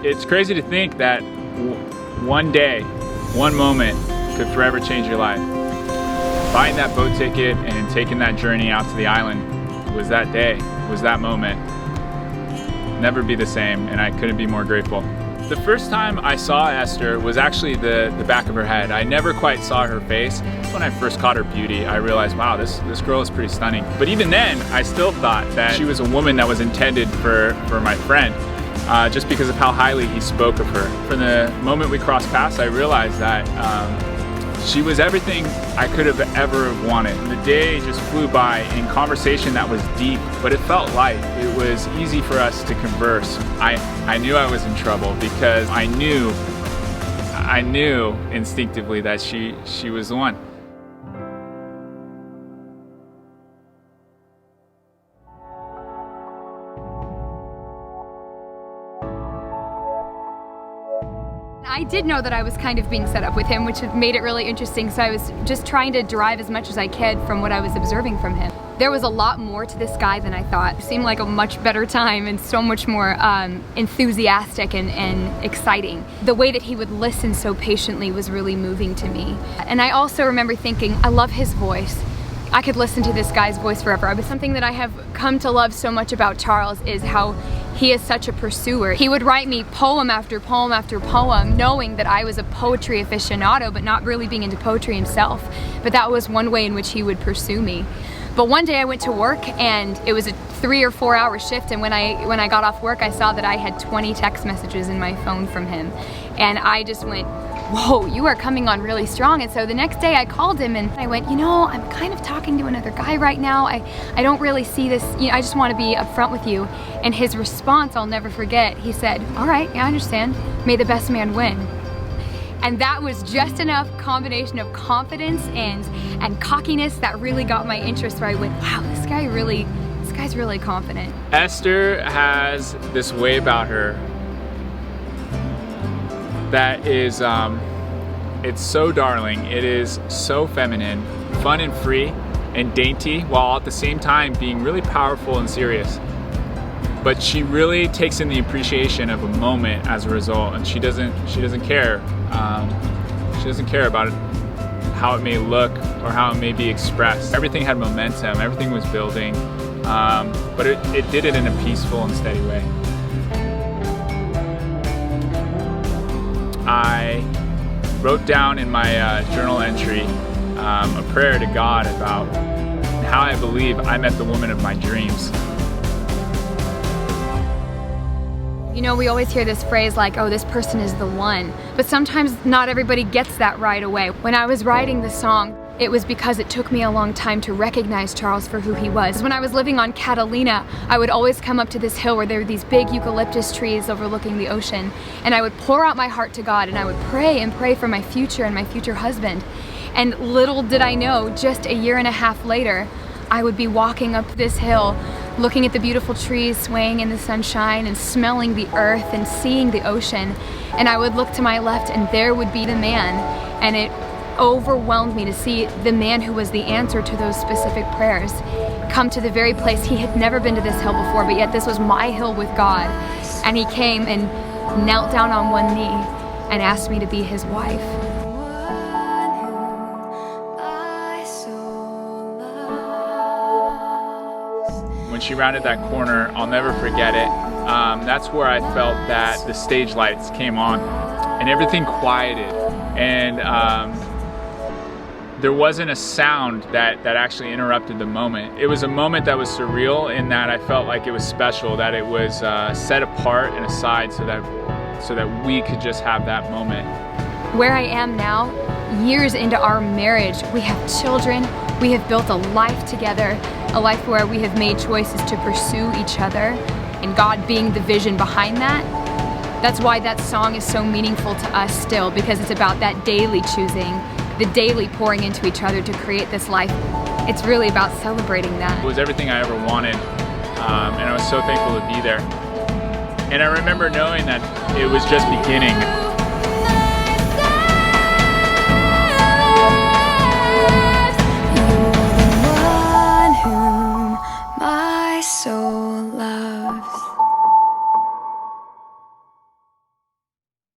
It's crazy to think that one day, one moment could forever change your life. Buying that boat ticket and taking that journey out to the island was that day, was that moment. Never be the same, and I couldn't be more grateful. The first time I saw Esther was actually the back of her head. I never quite saw her face. When I first caught her beauty, I realized, wow, this girl is pretty stunning. But even then, I still thought that she was a woman that was intended for my friend, just because of how highly he spoke of her. From the moment we crossed paths, I realized that she was everything I could have ever wanted. The day just flew by in conversation that was deep, but it felt light. It was easy for us to converse. I knew I was in trouble because I knew instinctively that she was the one. I did know that I was kind of being set up with him, which made it really interesting, so I was just trying to derive as much as I could from what I was observing from him. There was a lot more to this guy than I thought. It seemed like a much better time and so much more enthusiastic and exciting. The way that he would listen so patiently was really moving to me. And I also remember thinking, I love his voice. I could listen to this guy's voice forever. But something that I have come to love so much about Charles is how he is such a pursuer. He would write me poem after poem after poem, knowing that I was a poetry aficionado, but not really being into poetry himself. But that was one way in which he would pursue me. But one day I went to work and it was a 3 or 4 hour shift, and when I got off work, I saw that I had 20 text messages in my phone from him. And I just went, whoa, you are coming on really strong. And so the next day I called him and I went, you know, I'm kind of talking to another guy right now. I don't really see this, you know, I just want to be upfront with you. And his response, I'll never forget, he said, all right, yeah, I understand. May the best man win. And that was just enough combination of confidence and cockiness that really got my interest, where I went, wow, this guy's really confident. Esther has this way about her that is, it's so darling. It is so feminine, fun and free and dainty, while at the same time being really powerful and serious. But she really takes in the appreciation of a moment as a result, and she doesn't care. She doesn't care about it, how it may look or how it may be expressed. Everything had momentum, everything was building, but it did it in a peaceful and steady way. I wrote down in my journal entry a prayer to God about how I believe I met the woman of my dreams. You know, we always hear this phrase like, oh, this person is the one. But sometimes not everybody gets that right away. When I was writing the song, it was because it took me a long time to recognize Charles for who he was. When I was living on Catalina, I would always come up to this hill where there were these big eucalyptus trees overlooking the ocean, and I would pour out my heart to God, and I would pray and pray for my future and my future husband. And little did I know, just a year and a half later, I would be walking up this hill, looking at the beautiful trees swaying in the sunshine and smelling the earth and seeing the ocean. And I would look to my left and there would be the man, and it overwhelmed me to see the man who was the answer to those specific prayers come to the very place. He had never been to this hill before, but yet this was my hill with God. And he came and knelt down on one knee and asked me to be his wife. When she rounded that corner, I'll never forget it. That's where I felt that the stage lights came on and everything quieted. And there wasn't a sound that actually interrupted the moment. It was a moment that was surreal in that I felt like it was special, that it was set apart and aside so that we could just have that moment. Where I am now, years into our marriage, we have children, we have built a life together, a life where we have made choices to pursue each other, and God being the vision behind that. That's why that song is so meaningful to us still, because it's about that daily choosing, the daily pouring into each other to create this life. It's really about celebrating that. It was everything I ever wanted, and I was so thankful to be there. And I remember knowing that it was just beginning. My soul loves.